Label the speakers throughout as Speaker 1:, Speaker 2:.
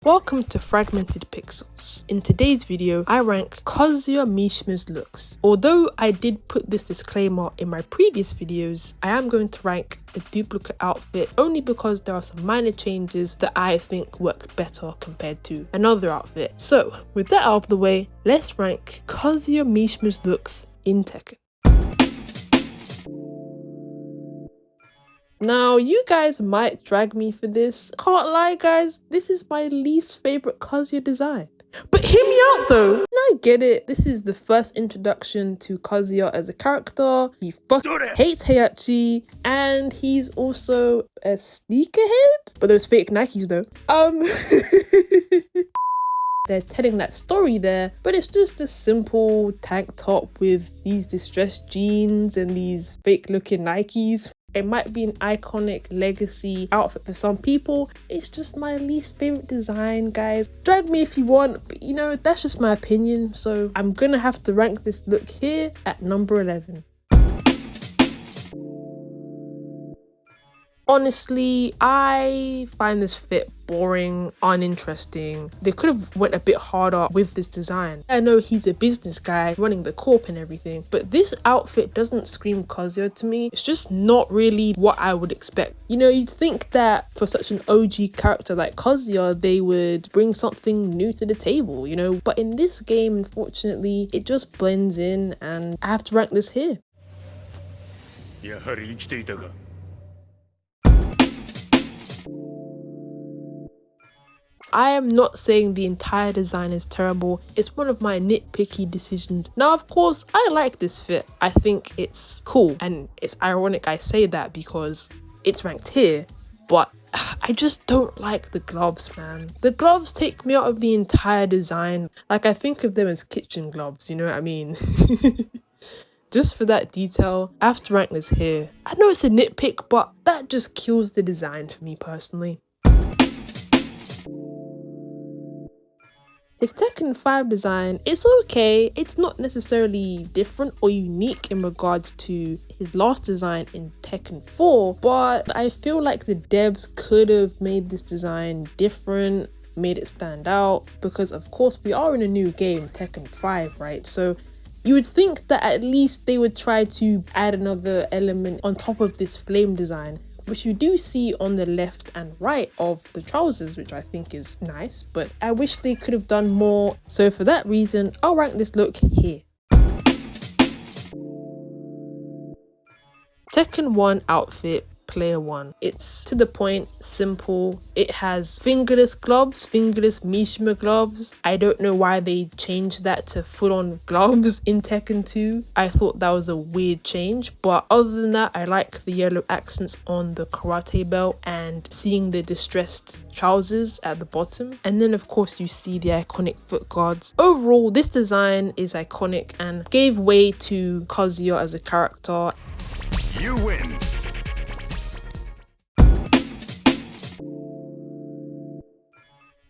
Speaker 1: Welcome to Fragmented Pixels. In today's video, I rank Kazuya Mishima's looks. Although I did put this disclaimer in my previous videos, I am going to rank the duplicate outfit only because there are some minor changes that I think work better compared to another outfit. So, with that out of the way, let's rank Kazuya Mishima's looks in Tekken. Now, you guys might drag me for this. Can't lie, guys, this is my least favorite Kazuya design. But hear me out though. And I get it. This is the first introduction to Kazuya as a character. He hates Heihachi, and he's also a sneakerhead. But those fake Nikes though. They're telling that story there, but it's just a simple tank top with these distressed jeans and these fake looking Nikes. It might be an iconic legacy outfit for some people. It's just my least favorite design, guys. Drag me if you want, but you know, that's just my opinion. So I'm gonna have to rank this look here at number 11. Honestly, I find this fit boring, uninteresting. They could have went a bit harder with this design. I know he's a business guy running the corp and everything, but this outfit doesn't scream Kazuya to me. It's just not really what I would expect. You know, you'd think that for such an OG character like Kazuya, they would bring something new to the table, you know? But in this game, unfortunately, it just blends in, and I have to rank this here. I am not saying the entire design is terrible. It's one of my nitpicky decisions. Now, of course, I like this fit. I think it's cool, and it's ironic I say that because it's ranked here, but I just don't like the gloves, man. The gloves take me out of the entire design. Like, I think of them as kitchen gloves, you know what I mean? Just for that detail, I have to rank this here. I know it's a nitpick, but that just kills the design for me personally. His Tekken 5 design is okay. It's not necessarily different or unique in regards to his last design in Tekken 4, but I feel like the devs could have made this design different, made it stand out, because of course we are in a new game, Tekken 5, right? So you would think that at least they would try to add another element on top of this flame design, which you do see on the left and right of the trousers, which I think is nice, but I wish they could have done more. So for that reason, I'll rank this look here. Tekken 1 outfit, player 1. It's to the point, simple. It has fingerless gloves, fingerless Mishima gloves. I don't know why they changed that to full-on gloves in Tekken 2. I thought that was a weird change, but other than that, I like the yellow accents on the karate belt and seeing the distressed trousers at the bottom. And then of course you see the iconic foot guards. Overall, this design is iconic and gave way to Kazuya as a character.
Speaker 2: You win.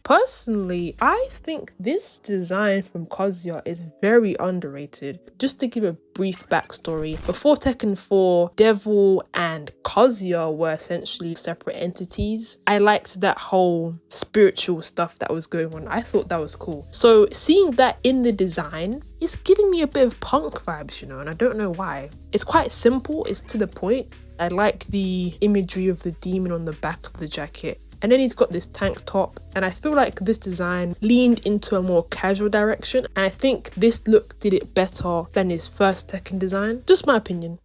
Speaker 1: Personally, I think this design from Kazuya is very underrated. Just to give a brief backstory, before Tekken 4, Devil and Kazuya were essentially separate entities. I liked that whole spiritual stuff that was going on. I thought that was cool. So seeing that in the design, it's giving me a bit of punk vibes, you know, and I don't know why. It's quite simple, it's to the point. I like the imagery of the demon on the back of the jacket. And then he's got this tank top, and I feel like this design leaned into a more casual direction, and I think this look did it better than his first Tekken design. Just my opinion.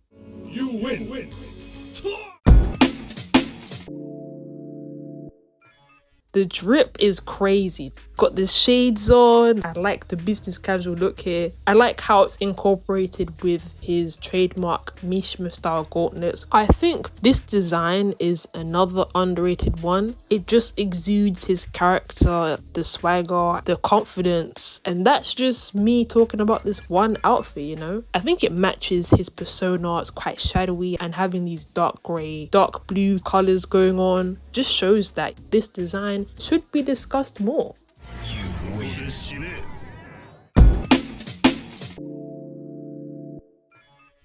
Speaker 2: You win.
Speaker 1: The drip is crazy. Got the shades on. I like the business casual look here. I like how it's incorporated with his trademark Mishima style gauntlets. I think this design is another underrated one. It just exudes his character, the swagger, the confidence, and that's just me talking about this one outfit, you know? I think it matches his persona. It's quite shadowy, and having these dark grey, dark blue colors going on just shows that this design should be discussed more.
Speaker 2: You win.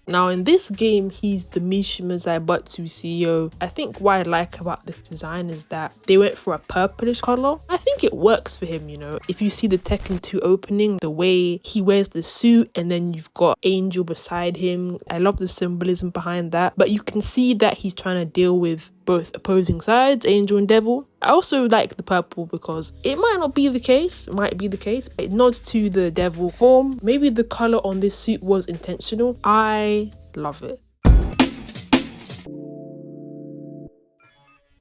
Speaker 1: Now in this game, he's the Mishima Zaibatsu CEO. I think what I like about this design is that they went for a purplish color. I think it works for him, you know. If you see the Tekken 2 opening, the way he wears the suit and then you've got Angel beside him, I love the symbolism behind that. But you can see that he's trying to deal with both opposing sides, Angel and Devil. I also like the purple because it might not be the case, might be the case, but it nods to the Devil form. Maybe the color on this suit was intentional. I love it.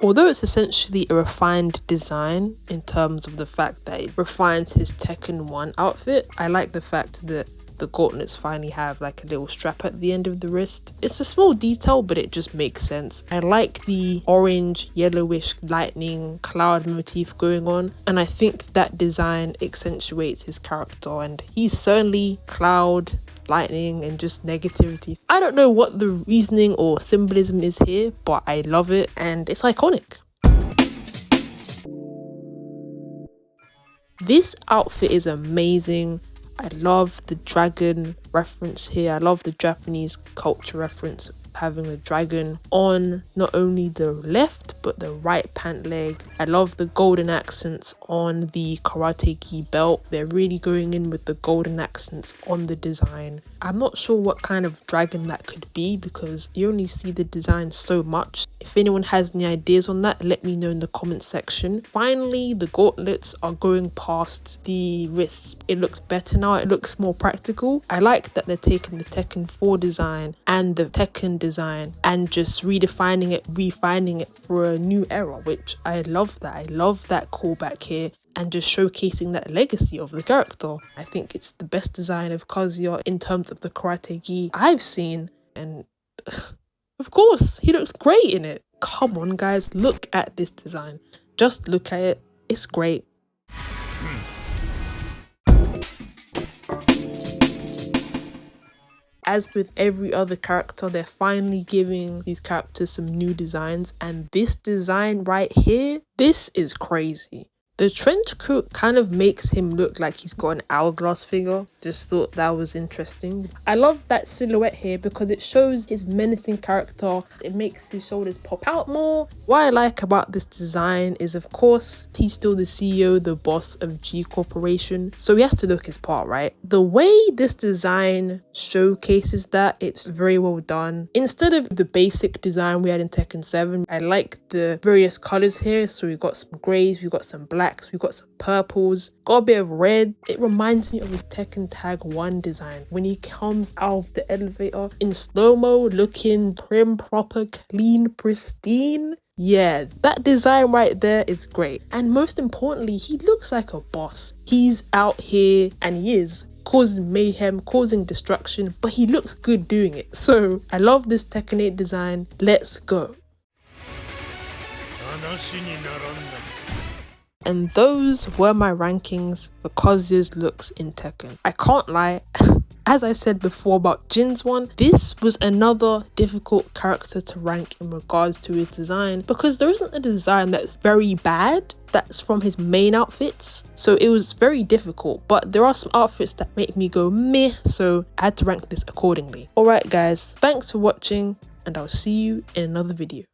Speaker 1: Although it's essentially a refined design in terms of the fact that it refines his Tekken 1 outfit, I like the fact that the gauntlets finally have like a little strap at the end of the wrist. It's a small detail, but it just makes sense. I like the orange, yellowish lightning cloud motif going on, and I think that design accentuates his character, and he's certainly cloud, lightning, and just negativity. I don't know what the reasoning or symbolism is here, but I love it and it's iconic. This outfit is amazing. I love the dragon reference here. I love the Japanese culture reference, having a dragon on not only the left but the right pant leg. I love the golden accents on the karate gi belt. They're really going in with the golden accents on the design. I'm not sure what kind of dragon that could be because you only see the design so much. If anyone has any ideas on that, let me know in the comment section. Finally, the gauntlets are going past the wrists. It looks better now. It looks more practical. I like that they're taking the Tekken 4 design and the Tekken design and just redefining it, refining it for a new era, which I love that. I love that callback here and just showcasing that legacy of the character. I think it's the best design of Kazuya in terms of the karate gi I've seen, and of course he looks great in it. Come on guys, look at this design. Just look at it. It's great. As with every other character, they're finally giving these characters some new designs, and this design right here, this is crazy. The trench coat kind of makes him look like he's got an hourglass figure. Just thought that was interesting. I love that silhouette here because it shows his menacing character. It makes his shoulders pop out more. What I like about this design is, of course, he's still the CEO, the boss of G Corporation, so he has to look his part, right? The way this design showcases that, it's very well done. Instead of the basic design we had in Tekken 7, I like the various colors here. So we've got some grays, we've got some blacks, we've got some purples, got a bit of red. It reminds me of his Tekken Tag 1 design when he comes out of the elevator in slow-mo, looking prim, proper, clean, pristine. Yeah, that design right there is great. And most importantly, he looks like a boss. He's out here, and he is, causing mayhem, causing destruction, but he looks good doing it. So I love this Tekken 8 design. Let's go. And those were my rankings for Kazuya's looks in Tekken. I can't lie, as I said before about Jin's one, this was another difficult character to rank in regards to his design because there isn't a design that's very bad that's from his main outfits. So it was very difficult, but there are some outfits that make me go meh, so I had to rank this accordingly. Alright guys, thanks for watching and I'll see you in another video.